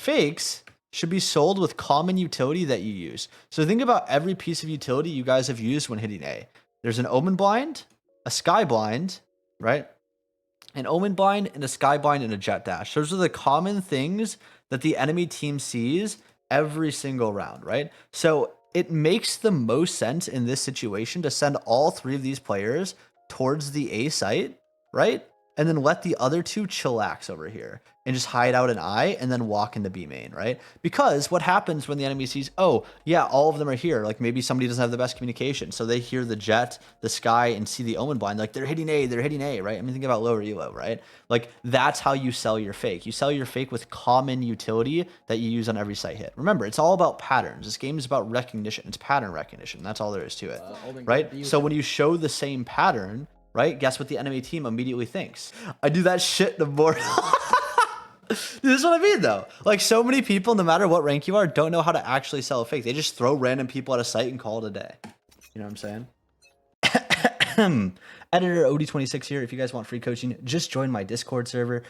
fakes should be sold with common utility that you use. So think about every piece of utility you guys have used when hitting A. There's an omen blind, a sky blind, right? An omen blind and a sky blind and a jet dash. Those are the common things that the enemy team sees every single round, right? So it makes the most sense in this situation to send all three of these players towards the A site, right? And then let the other two chillax over here and just hide out an I and then walk into B main, right? Because what happens when the enemy sees, oh, yeah, all of them are here. Like maybe somebody doesn't have the best communication. So they hear the jet, the sky, and see the omen blind. Like they're hitting A, right? I mean, think about lower elo, right? Like that's how you sell your fake. You sell your fake with common utility that you use on every site hit. Remember, it's all about patterns. This game is about recognition. It's pattern recognition. That's all there is to it, right? So when you show the same pattern, right? Guess what the enemy team immediately thinks? I do that shit the more. This is what I mean, though. Like, so many people, no matter what rank you are, don't know how to actually sell a fake. They just throw random people at a site and call it a day. You know what I'm saying? Editor OD26 here. If you guys want free coaching, just join my Discord server.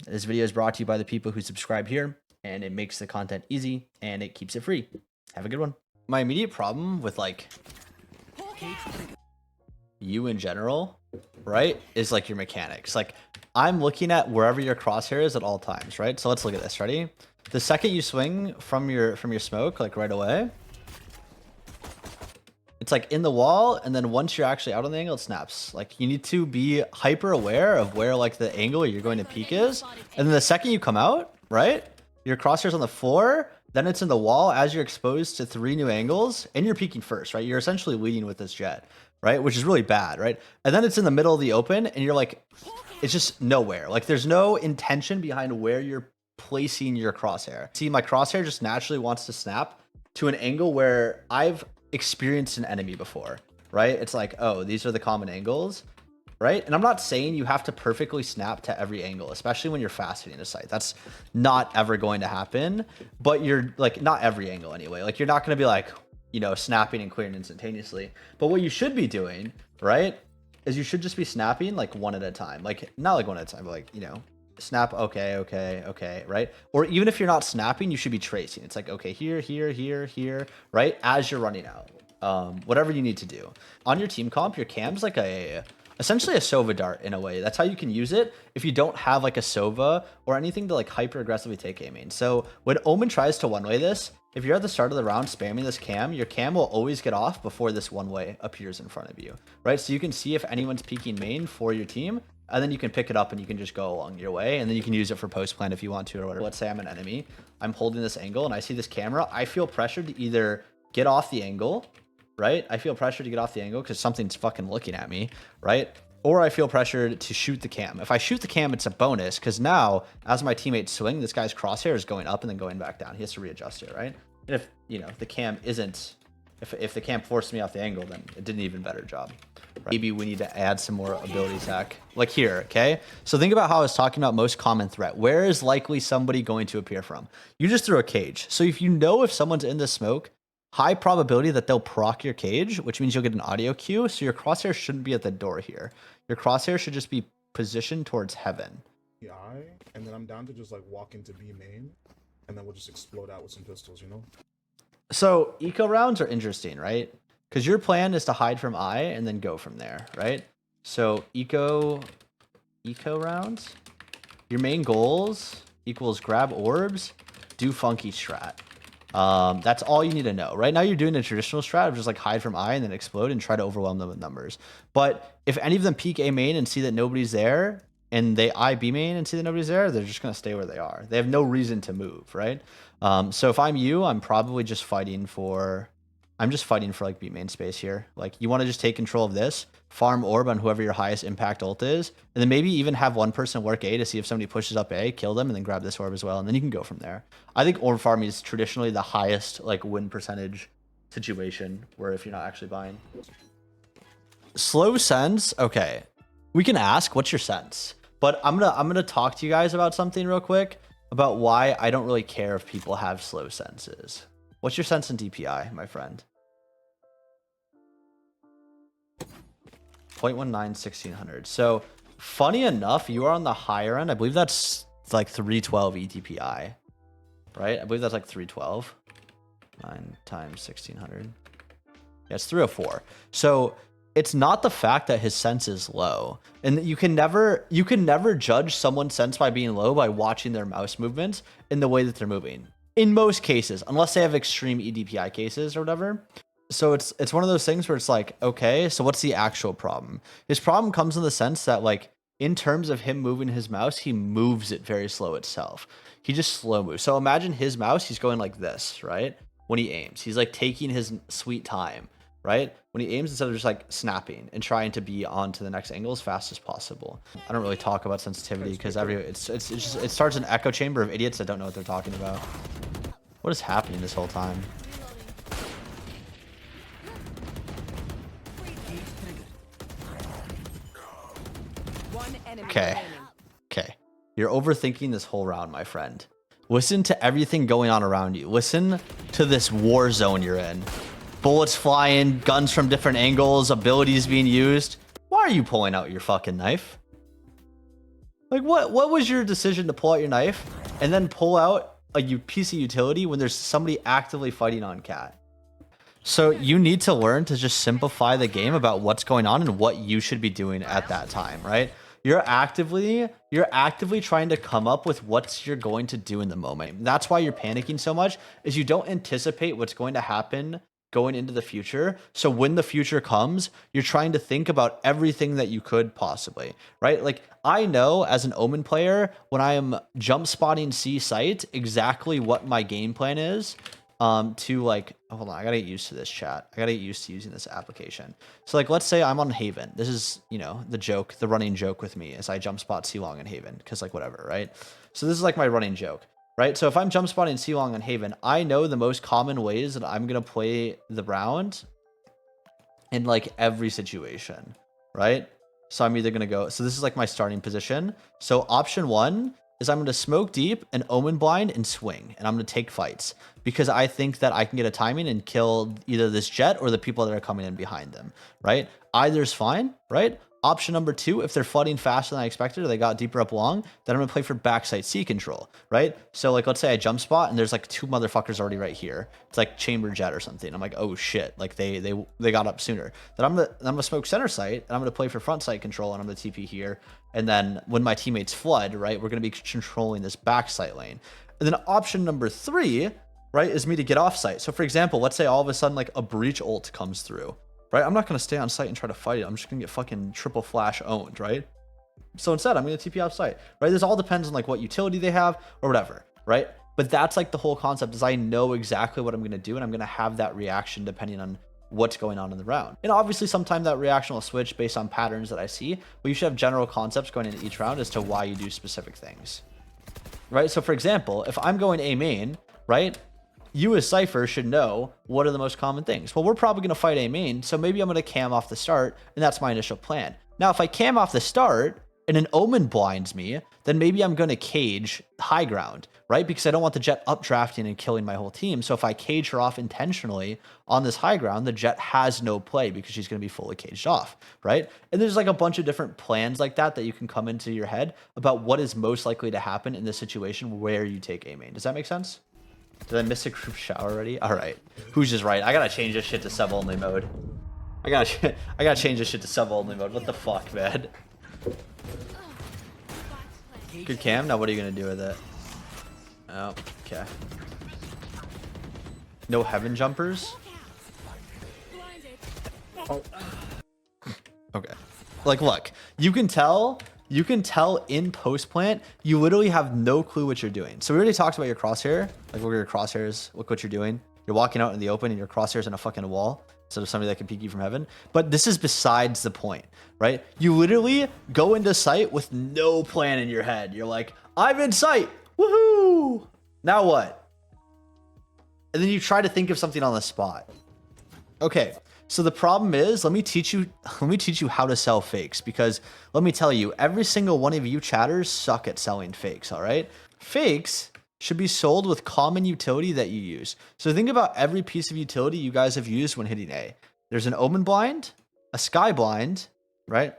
This video is brought to you by the people who subscribe here, and it makes the content easy, and it keeps it free. Have a good one. My immediate problem with, like, you in general, right, is like your mechanics. Like I'm looking at wherever your crosshair is at all times, right? So let's look at this. Ready? The second you swing from your smoke, like right away, it's like in the wall, and then once you're actually out on the angle, it snaps. Like you need to be hyper aware of where like the angle you're going to peek is, and then the second you come out, right, your crosshair's on the floor, then it's in the wall as you're exposed to 3 new angles, and you're peeking first, right? You're essentially leading with this jet, right? Which is really bad, right? And then it's in the middle of the open, and you're like, it's just nowhere. Like there's no intention behind where you're placing your crosshair. See, my crosshair just naturally wants to snap to an angle where I've experienced an enemy before, right? It's like, oh, these are the common angles, right? And I'm not saying you have to perfectly snap to every angle, especially when you're fast hitting a site. That's not ever going to happen, but you're like, not every angle anyway. Like you're not going to be like, you know, snapping and clearing instantaneously. But what you should be doing, right, is you should just be snapping like one at a time. Like not like one at a time, but like, you know, snap, okay, right? Or even if you're not snapping, you should be tracing. It's like, okay, here, right? As you're running out, whatever you need to do. On your team comp, your cam's like essentially a Sova dart in a way. That's how you can use it if you don't have like a Sova or anything to like hyper aggressively take aiming. So when Omen tries to one-way this, if you're at the start of the round spamming this cam, your cam will always get off before this one-way appears in front of you, right? So you can see if anyone's peeking main for your team, and then you can pick it up and you can just go along your way, and then you can use it for post plan if you want to or whatever. Let's say I'm an enemy, I'm holding this angle and I see this camera. I feel pressured to either get off the angle, right? I feel pressured to get off the angle because something's fucking looking at me, right? Or I feel pressured to shoot the cam. If I shoot the cam, it's a bonus because now as my teammates swing, this guy's crosshair is going up and then going back down. He has to readjust it, right? And if, you know, the cam isn't, if the cam forced me off the angle, then it did an even better job. Right? Maybe we need to add some more abilities hack. Like here, okay? So think about how I was talking about most common threat. Where is likely somebody going to appear from? You just threw a cage. So if you know if someone's in the smoke, high probability that they'll proc your cage, which means you'll get an audio cue. So your crosshair shouldn't be at the door here. Your crosshair should just be positioned towards heaven. Yeah, and then I'm down to just like walk into B main, and then we'll just explode out with some pistols, you know? So eco rounds are interesting, right? Because your plan is to hide from I and then go from there, right? So eco rounds, your main goals equals grab orbs, do funky strat. That's all you need to know. Right now you're doing a traditional strat of just like hide from I and then explode and try to overwhelm them with numbers. But if any of them peek A main and see that nobody's there, and they I B main and see that nobody's there, they're just going to stay where they are. They have no reason to move, right? So if I'm you, I'm probably just fighting for like B main space here. Like you want to just take control of this, farm orb on whoever your highest impact ult is, and then maybe even have one person work A to see if somebody pushes up A, kill them, and then grab this orb as well, and then you can go from there. I think orb farming is traditionally the highest like win percentage situation where if you're not actually buying. Slow sense, okay. We can ask, what's your sense? But I'm gonna talk to you guys about something real quick about why I don't really care if people have slow senses. What's your sense in DPI, my friend? 0.19, 1600. So funny enough, you are on the higher end. I believe that's like 312 EDPI. right? I believe that's like 312. 9 times 1600. Yeah, it's 304. So it's not the fact that his sense is low, and you can never judge someone's sense by being low by watching their mouse movements in the way that they're moving. In most cases, unless they have extreme EDPI cases or whatever. So it's one of those things where it's like, okay, so what's the actual problem? His problem comes in the sense that, like, in terms of him moving his mouse, he moves it very slow itself. He just slow moves. So imagine his mouse, he's going like this, right? When he aims, he's like taking his sweet time, right? When he aims, instead of just like snapping and trying to be on to the next angle as fast as possible. I don't really talk about sensitivity because it starts an echo chamber of idiots that don't know what they're talking about. What is happening this whole time? Okay. Okay. You're overthinking this whole round, my friend. Listen to everything going on around you. Listen to this war zone you're in. Bullets flying, guns from different angles, abilities being used. Why are you pulling out your fucking knife? Like, what was your decision to pull out your knife and then pull out a piece of utility when there's somebody actively fighting on cat? So you need to learn to just simplify the game about what's going on and what you should be doing at that time, right? You're actively trying to come up with what you're going to do in the moment. That's why you're panicking so much, is you don't anticipate what's going to happen going into the future. So when the future comes, you're trying to think about everything that you could possibly, right? Like, I know as an Omen player, when I am jump spotting C site, exactly what my game plan is. To like, hold on, I gotta get used to this chat. I gotta get used to using this application. So like, let's say I'm on Haven. This is, you know, the running joke with me is I jump spot C-Long in Haven, because like whatever, right? So this is like my running joke, right? So if I'm jump spotting C-Long in Haven, I know the most common ways that I'm gonna play the round in like every situation, right? So I'm either gonna go, so this is like my starting position. So option 1 is I'm going to smoke deep and Omen blind and swing, and I'm going to take fights because I think that I can get a timing and kill either this Jet or the people that are coming in behind them, right? Either's fine, right? Option number 2, if they're flooding faster than I expected or they got deeper up long, then I'm going to play for backside C control, right? So like, let's say I jump spot and there's like 2 motherfuckers already right here. It's like chamber Jet or something. I'm like, oh shit, like they got up sooner. Then I'm gonna smoke center site and I'm gonna play for front site control and I'm gonna TP here. And then when my teammates flood, right, we're gonna be controlling this backside lane. And then option number 3, right, is me to get off site. So for example, let's say all of a sudden like a breach ult comes through. Right, I'm not going to stay on site and try to fight it. I'm just going to get fucking triple flash owned, right? So instead, I'm going to TP off site, right? This all depends on like what utility they have or whatever, right? But that's like the whole concept is I know exactly what I'm going to do and I'm going to have that reaction depending on what's going on in the round. And obviously sometimes that reaction will switch based on patterns that I see, but you should have general concepts going into each round as to why you do specific things, right? So for example, if I'm going A main, right? You as Cypher should know what are the most common things. Well, we're probably going to fight A main, so maybe I'm going to cam off the start, and that's my initial plan. Now, if I cam off the start and an Omen blinds me, then maybe I'm going to cage high ground, right? Because I don't want the Jet updrafting and killing my whole team. So if I cage her off intentionally on this high ground, the Jet has no play because she's going to be fully caged off, right? And there's like a bunch of different plans like that that you can come into your head about what is most likely to happen in this situation where you take A main. Does that make sense? Did I miss a group shower already? All right. Who's just right? I gotta change this shit to sub-only mode. I gotta change this shit to sub-only mode. What the fuck, man? Good cam. Now what are you gonna do with it? Oh, okay. No heaven jumpers? Oh. Okay. Like, look. You can tell in post plant, you literally have no clue what you're doing. So we already talked about your crosshair. Like, look at your crosshairs. Look what you're doing. You're walking out in the open and your crosshairs in a fucking wall instead of somebody that can peek you from heaven. But this is besides the point, right? You literally go into sight with no plan in your head. You're like, I'm in sight. Woohoo! Now what? And then you try to think of something on the spot. Okay. So the problem is, let me teach you how to sell fakes, because let me tell you, every single one of you chatters suck at selling fakes, all right? Fakes should be sold with common utility that you use. So think about every piece of utility you guys have used when hitting A. There's an Omen blind, a Sky blind, right?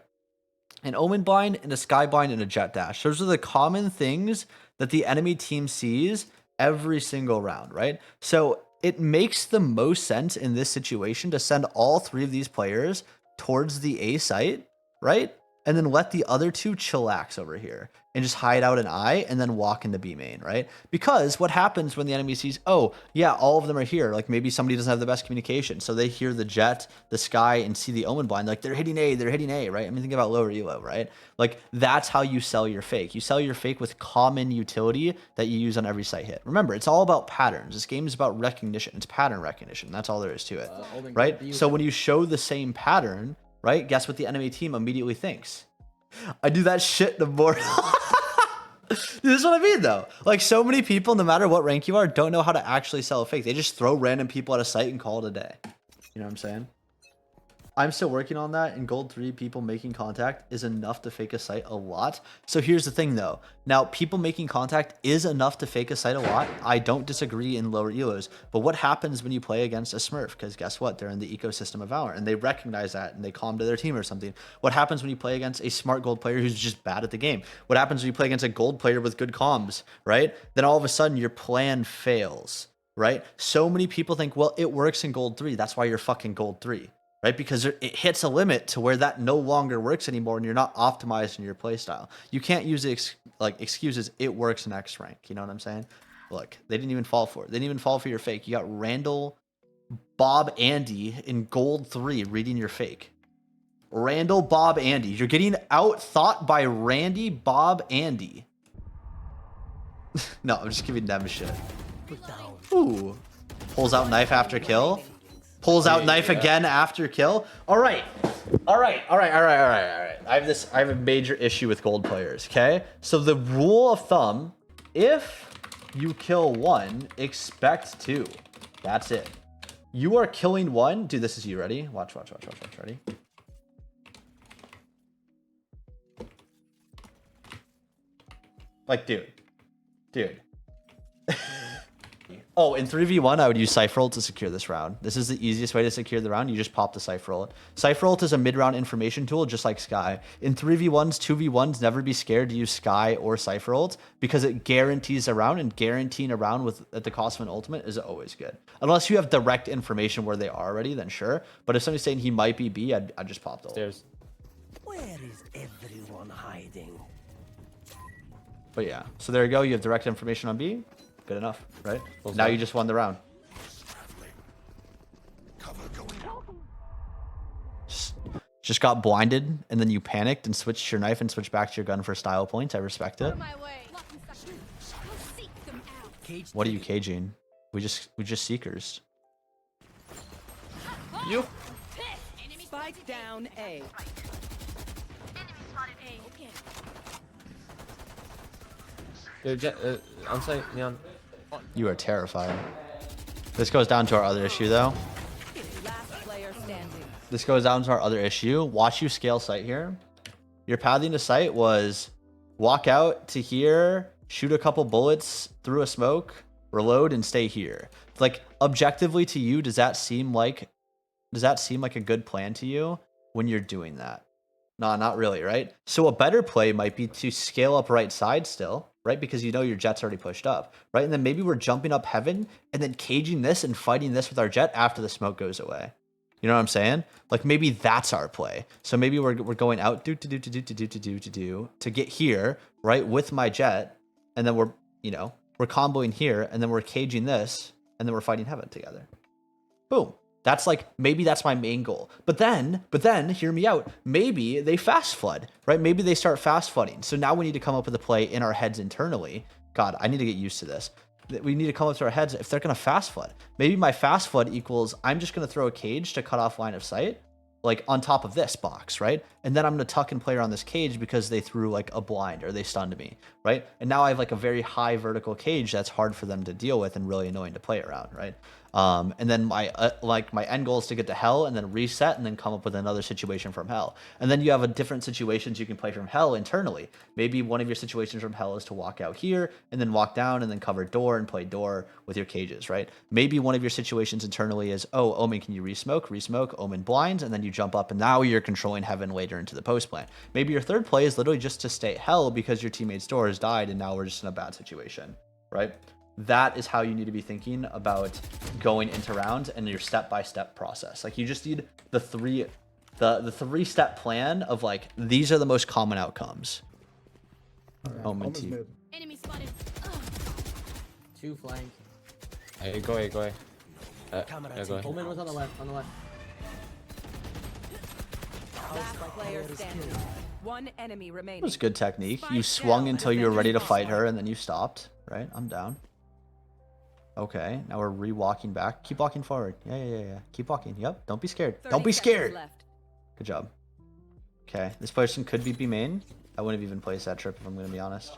An Omen blind and a Sky blind and a Jet dash. Those are the common things that the enemy team sees every single round, right? So it makes the most sense in this situation to send all 3 of these players towards the A site, right? And then let the other 2 chillax over here and just hide out an I and then walk into B main, right? Because what happens when the enemy sees, oh, yeah, all of them are here. Like maybe somebody doesn't have the best communication. So they hear the jet, the sky, and see the omen blind. Like they're hitting A, right? I mean, think about lower elo, right? Like that's how you sell your fake. You sell your fake with common utility that you use on every site hit. Remember, it's all about patterns. This game is about recognition. It's pattern recognition. That's all there is to it, right? So when you show the same pattern, right? Guess what the enemy team immediately thinks? I do that shit the more. This is what I mean, though. Like, so many people, no matter what rank you are, don't know how to actually sell a fake. They just throw random people at a site and call it a day. You know what I'm saying? I'm still working on that. In Gold 3, people making contact is enough to fake a site a lot. So here's the thing, though. Now, people making contact is enough to fake a site a lot. I don't disagree in lower elos. But what happens when you play against a Smurf? Because guess what? They're in the ecosystem of Valorant, and they recognize that, and they calm to their team or something. What happens when you play against a smart gold player who's just bad at the game? What happens when you play against a gold player with good comms, right? Then all of a sudden, your plan fails, right? So many people think, well, it works in Gold 3. That's why you're fucking Gold 3. Right? Because it hits a limit to where that no longer works anymore and you're not optimized in your playstyle. You can't use excuses, it works in X rank. You know what I'm saying? Look, they didn't even fall for it. They didn't even fall for your fake. You got Randall, Bob, Andy in Gold 3 reading your fake. Randall, Bob, Andy. You're getting out-thought by Randy, Bob, Andy. No, I'm just giving them shit. Ooh. Pulls out knife after kill. Pulls out knife again after kill. All right. I have a major issue with gold players, okay? So the rule of thumb, if you kill 1, expect 2. That's it. You are killing 1. Dude, this is you. Ready? Watch. Ready? Like, dude. Oh, in 3v1, I would use Cypher Ult to secure this round. This is the easiest way to secure the round. You just pop the Cypher Ult. Cypher Ult is a mid-round information tool, just like Sky. In 3v1s, 2v1s, never be scared to use Sky or Cypher Ult because it guarantees a round, and guaranteeing a round at the cost of an ultimate is always good. Unless you have direct information where they are already, then sure. But if somebody's saying he might be B, I'd just pop the ult. Stairs. Where is everyone hiding? But yeah, so there you go. You have direct information on B. Good enough, right? Now you just won the round. Just got blinded, and then you panicked and switched your knife and switched back to your gun for style points. I respect it. What are you caging? We just seekers. You. Spike down A. Dude, on site, Neon. You are terrifying. This goes down to our other issue, though. Last player standing. This goes down to our other issue. Watch you scale site here. Your pathing to site was walk out to here, shoot a couple bullets through a smoke, reload, and stay here. Like, objectively to you, does that seem like a good plan to you when you're doing that? No, not really, right? So a better play might be to scale up right side still, right? Because you know your jet's already pushed up, right? And then maybe we're jumping up heaven and then caging this and fighting this with our jet after the smoke goes away. You know what I'm saying? Like maybe that's our play. So maybe we're going out to get here, right? With my jet, and then we're comboing here, and then we're caging this, and then we're fighting heaven together. Boom. That's like, maybe that's my main goal. But then, hear me out. Maybe they fast flood, right? Maybe they start fast flooding. So now we need to come up with a play in our heads internally. God, I need to get used to this. We need to come up to our heads if they're going to fast flood. Maybe my fast flood equals I'm just going to throw a cage to cut off line of sight, like on top of this box, right? And then I'm going to tuck and play around this cage because they threw like a blind or they stunned me, right? And now I have like a very high vertical cage that's hard for them to deal with and really annoying to play around, right? And then my end goal is to get to hell and then reset and then come up with another situation from hell. And then you have a different situations you can play from hell internally. Maybe one of your situations from hell is to walk out here and then walk down and then cover door and play door with your cages, right? Maybe one of your situations internally is, oh, Omen, can you resmoke, Omen blinds, and then you jump up and now you're controlling heaven later into the post plan. Maybe your third play is literally just to stay hell because your teammate's door has died and now we're just in a bad situation, right? that is how you need to be thinking about going into rounds and your step-by-step process. Like you just need the three-step plan of like, these are the most common outcomes. Omen Omen's T. mid. Enemy spotted. 2 flank. Hey, go away, go away. Yeah, go away. Omen was on the left, Last player standing. One enemy It remaining. was good technique. You swung until you were ready to fight her, and then you stopped. Right? I'm down. Okay, now we're re-walking back. Keep walking forward. Yeah. Keep walking. Yep. Don't be scared. 30 Don't be seconds scared. left. Good job. Okay, this person could be B main. I wouldn't have even placed that trip if I'm gonna be honest.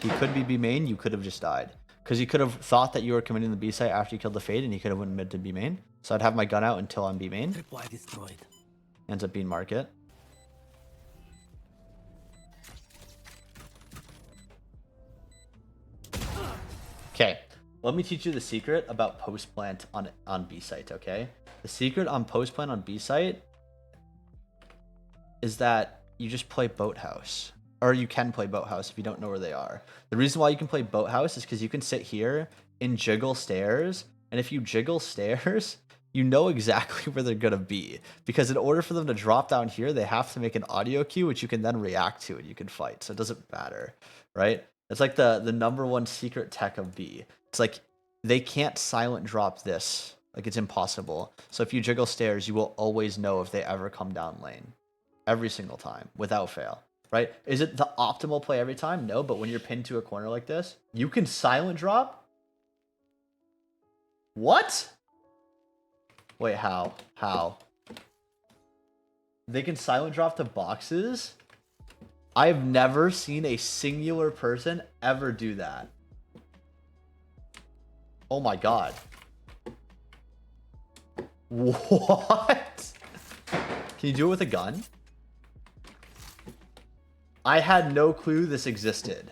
He could be B main. You could have just died because he could have thought that you were committing the B site after you killed the Fade, and he could have went mid to B main. So I'd have my gun out until I'm B main. Tripwire destroyed. Ends up being market. Okay, let me teach you the secret about post plant on B site, okay? The secret on post plant on B site is that you just play boathouse. Or you can play boathouse if you don't know where they are. The reason why you can play boathouse is because you can sit here and jiggle stairs, and if you jiggle stairs, you know exactly where they're gonna be. Because in order for them to drop down here, they have to make an audio cue, which you can then react to and you can fight. So it doesn't matter, right? It's like the #1 secret tech of B. It's like they can't silent drop this. Like it's impossible. So if you jiggle stairs, you will always know if they ever come down lane. Every single time, without fail. Right? Is it the optimal play every time? No, but when you're pinned to a corner like this, you can silent drop? What? Wait, how? How? They can silent drop to boxes? I've never seen a singular person ever do that. Oh my god. What? Can you do it with a gun? I had no clue this existed.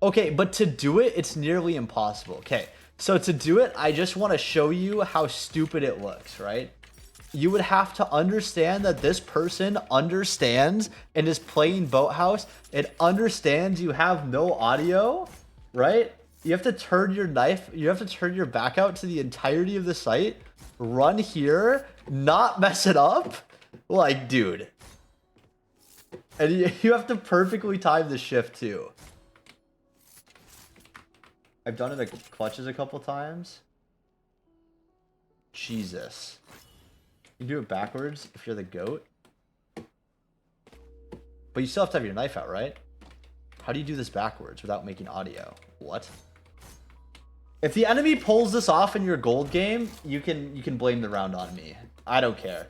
Okay, but to do it, it's nearly impossible. Okay, so to do it, I just want to show you how stupid it looks, right? You would have to understand that this person understands and is playing Boathouse. It understands you have no audio, right? You have to turn your knife, you have to turn your back out to the entirety of the site, run here, not mess it up. Like, dude. And you have to perfectly time the shift too. I've done it at clutches a couple times. Jesus. You do it backwards if you're the GOAT. But you still have to have your knife out, right? How do you do this backwards without making audio? What? If the enemy pulls this off in your gold game, you can blame the round on me. I don't care.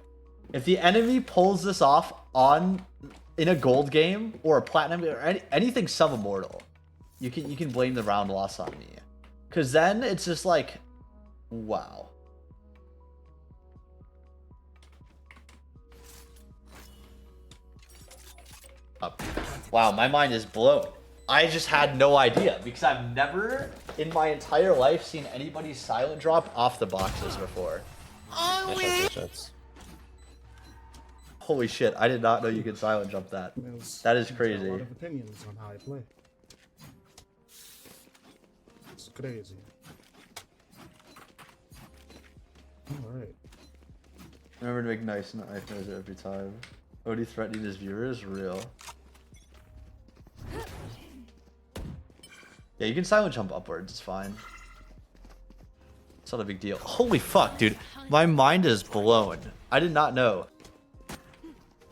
If the enemy pulls this off in a gold game or a platinum or anything sub-immortal, you can blame the round loss on me. Cause then it's just like, wow. Up. Wow, my mind is blown. I just had no idea because I've never in my entire life seen anybody silent drop off the boxes before. Holy shit, I did not know you could silent jump that. That is crazy. A lot of opinions on how I play. It's crazy. Alright. Remember to make nice knife noise every time. Odie threatening his viewers? Real. Yeah, you can silent jump upwards, it's fine. It's not a big deal. Holy fuck, dude. My mind is blown. I did not know.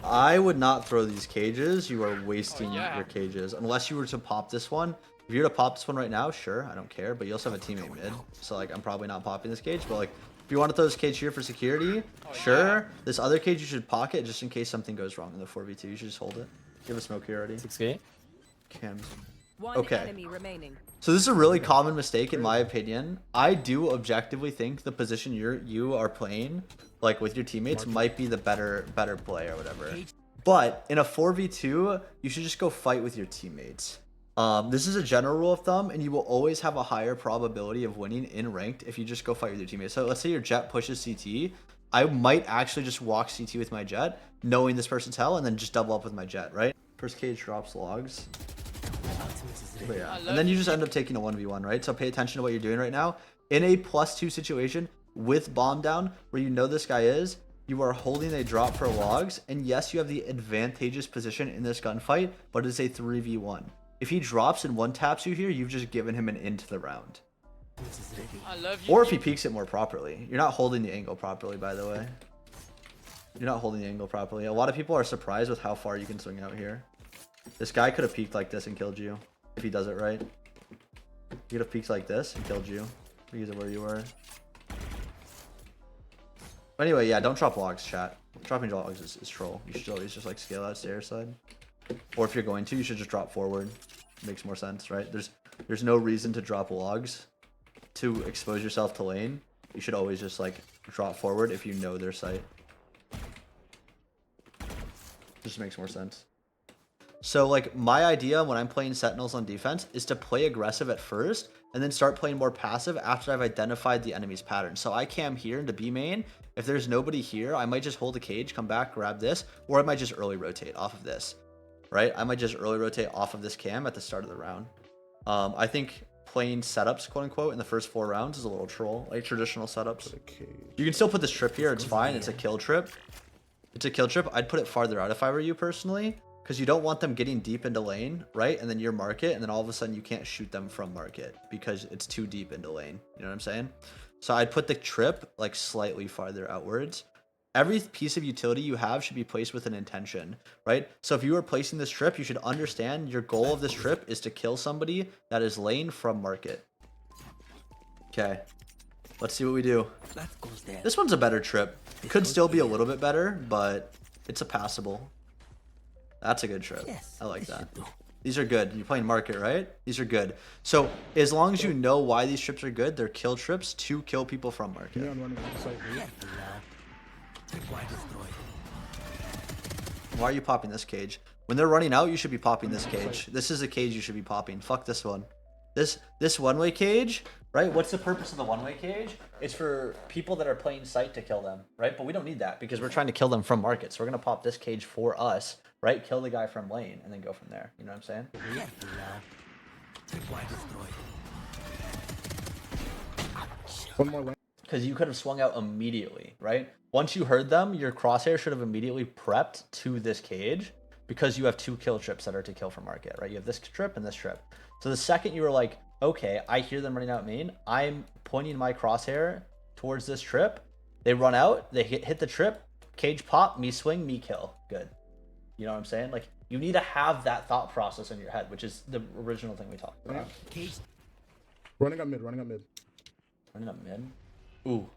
I would not throw these cages. You are wasting your cages. Unless you were to pop this one. If you were to pop this one right now, sure, I don't care. But you also have a teammate mid. So, like, I'm probably not popping this cage. But, like, if you want to throw this cage here for security, sure. This other cage you should pocket just in case something goes wrong in the 4v2. You should just hold it. You have a smoke here already. 6k? Cams. One enemy remaining. So this is a really common mistake in my opinion. I do objectively think the position you are playing, like with your teammates, might be the better play or whatever. But in a 4v2, you should just go fight with your teammates. This is a general rule of thumb, and you will always have a higher probability of winning in ranked if you just go fight with your teammates. So let's say your Jet pushes CT. I might actually just walk CT with my Jet, knowing this person's hell, and then just double up with my Jet, right? First cage drops logs. But yeah. And then you just end up taking a 1v1, right? So pay attention to what you're doing right now. In a +2 situation with bomb down, where you know this guy is, you are holding a drop for logs, and yes, you have the advantageous position in this gunfight, but it's a 3v1. If he drops and one taps you here, you've just given him an into the round. Or if he peeks it more properly. You're not holding the angle properly, by the way. You're not holding the angle properly. A lot of people are surprised with how far you can swing out here. This guy could have peeked like this and killed you if he does it right. He could have peeked like this and killed you because of where you were. Anyway, yeah, don't drop logs, chat. Dropping logs is troll. You should always just like scale out stairs side. Or if you're going to, you should just drop forward. Makes more sense, right? There's no reason to drop logs to expose yourself to lane. You should always just like drop forward if you know their site. Just makes more sense. So like my idea when I'm playing sentinels on defense is to play aggressive at first and then start playing more passive after I've identified the enemy's pattern. So I cam here into B main. If there's nobody here, I might just hold the cage, come back, grab this, or I might just early rotate off of this, right? I might just early rotate off of this cam at the start of the round. I think playing setups, quote unquote, in the first 4 rounds is a little troll, like traditional setups. You can still put this trip here, it's fine, it's a kill trip. It's a kill trip. I'd put it farther out if I were you personally, because you don't want them getting deep into lane, right? And then you're market, and then all of a sudden you can't shoot them from market because it's too deep into lane. You know what I'm saying? So I'd put the trip like slightly farther outwards. Every piece of utility you have should be placed with an intention, right? So if you are placing this trip, you should understand your goal of this trip is to kill somebody that is lane from market. Okay. Let's see what we do. This one's a better trip. It could still be a little bit better, but it's a passable. That's a good trip. I like that. These are good. You're playing market, right? These are good. So as long as you know why these trips are good, they're kill trips to kill people from market. Why are you popping this cage? When they're running out, you should be popping this cage. This is a cage you should be popping. Fuck this one. This one-way cage, right? What's the purpose of the one-way cage? It's for people that are playing sight to kill them, right? But we don't need that because we're trying to kill them from market. So we're going to pop this cage for us, right? Kill the guy from lane and then go from there. You know what I'm saying? One more lane. Because you could have swung out immediately, right? Once you heard them, your crosshair should have immediately prepped to this cage because you have 2 kill trips that are to kill from market, right? You have this trip and this trip. So the second you were like, okay, I hear them running out main, I'm pointing my crosshair towards this trip. They run out, they hit the trip, cage pop, me swing, me kill. Good. You know what I'm saying? Like, you need to have that thought process in your head, which is the original thing we talked about. Running up mid, running up mid. Running up mid? Ooh.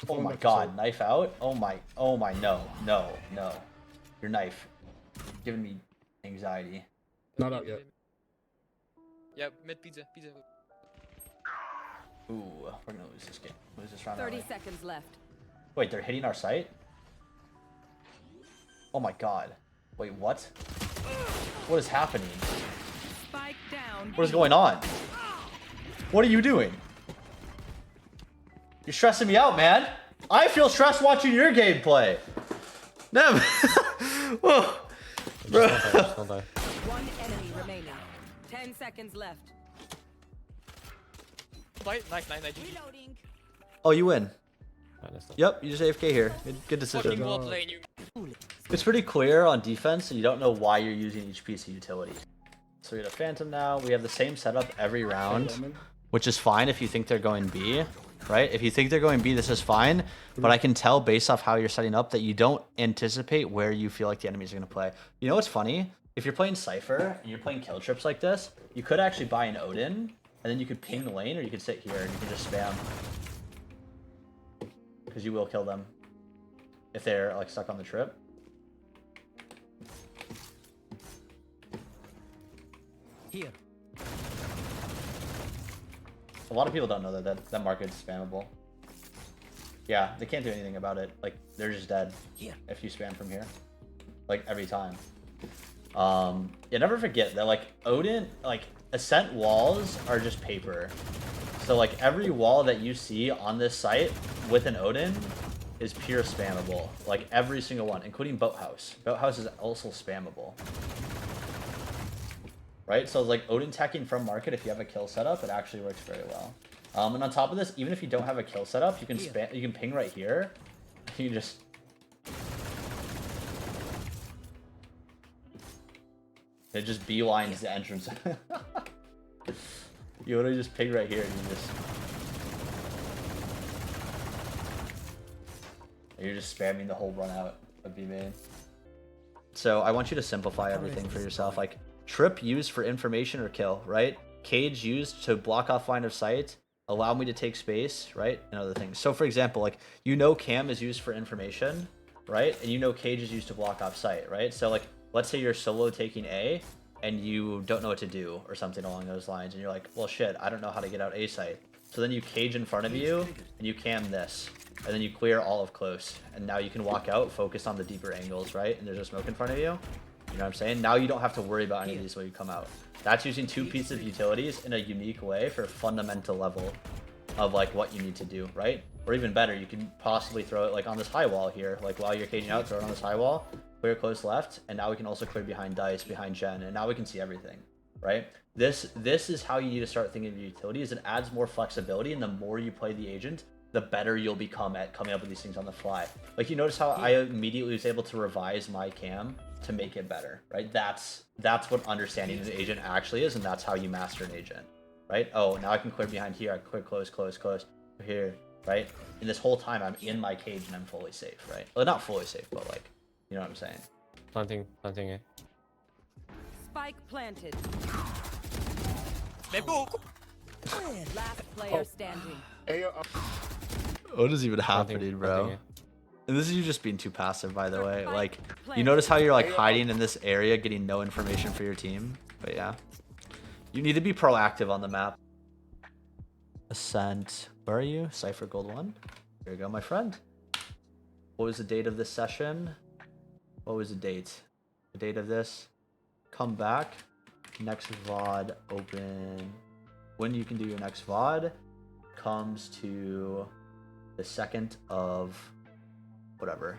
Oh my god, knife out? Oh my, no. Your knife. Giving me anxiety. Not out yet. Yeah, mid pizza. Ooh, we're gonna lose this game. Lose this round. 30 seconds left. Wait, they're hitting our site? Oh my god. Wait, what? What is happening? Spike down. What is going on? What are you doing? You're stressing me out, man. I feel stressed watching your gameplay. Never. Whoa. Bro. One enemy remaining. 10 seconds left. Nice. Reloading. Oh, you win. Yep, you just AFK here. Good decision. Fucking well played, you. It's pretty clear on defense, so you don't know why you're using each piece of utility. So we have a Phantom now. We have the same setup every round, which is fine if you think they're going B, right? If you think they're going B, this is fine. But I can tell based off how you're setting up that you don't anticipate where you feel like the enemies are going to play. You know what's funny? If you're playing Cypher and you're playing kill trips like this, you could actually buy an Odin, and then you could ping the lane, or you could sit here and you can just spam. Because you will kill them if they're like stuck on the trip. Here. A lot of people don't know that market's spammable. Yeah, they can't do anything about it. Like, they're just dead if you spam from here. Like, every time. Yeah, never forget that, like, Odin, like, Ascent walls are just paper. So, like, every wall that you see on this site with an Odin is pure spammable. Like, every single one, including Boathouse. Boathouse is also spammable. right? So like Odin teching from market, if you have a kill setup, it actually works very well. And on top of this, even if you don't have a kill setup, you can spam, you can ping right here. You just it just beelines the entrance. You literally just ping right here, and you're just spamming the whole run out of B main. So I want you to simplify everything for yourself. Like trip used for information or kill, right? Cage used to block off line of sight, allow me to take space, right? And other things. So for example, like cam is used for information, right? And cage is used to block off sight, right? So like let's say you're solo taking A and you don't know what to do or something along those lines, and you're like, well shit, I don't know how to get out A site. So then you cage in front of you and you cam this, and then you clear all of close, and now you can walk out, focus on the deeper angles, right? And there's a smoke in front of you. You know what I'm saying? Now you don't have to worry about any of these when you come out. That's using two pieces of utilities in a unique way for a fundamental level of like what you need to do, right? Or even better, you can possibly throw it like on this high wall here, like while you're caging out, throw it on this high wall, clear close left, and now we can also clear behind Dice, behind Jen, and now we can see everything, right? This is how you need to start thinking of your utilities. It adds more flexibility, and the more you play the agent, the better you'll become at coming up with these things on the fly. Like you notice how I immediately was able to revise my cam to make it better, right? That's what understanding an agent actually is, and that's how you master an agent, right? Oh, now I can clear behind here, I can clear close, close, close, here, right? And this whole time I'm in my cage and I'm fully safe, right? Well, not fully safe, but like, you know what I'm saying? Planting A. Spike planted. They book. Last player standing. Hey, What is even Planting happening, bro? A. And this is you just being too passive, by the way. Like, you notice how you're like hiding in this area, getting no information for your team. But yeah, you need to be proactive on the map. Ascent. Where are you? Cypher Gold 1. Here you go, my friend. What was the date of this session? What was the date? The date of this? Come back. Next VOD open. When you can do your next VOD comes to the 2nd of whatever.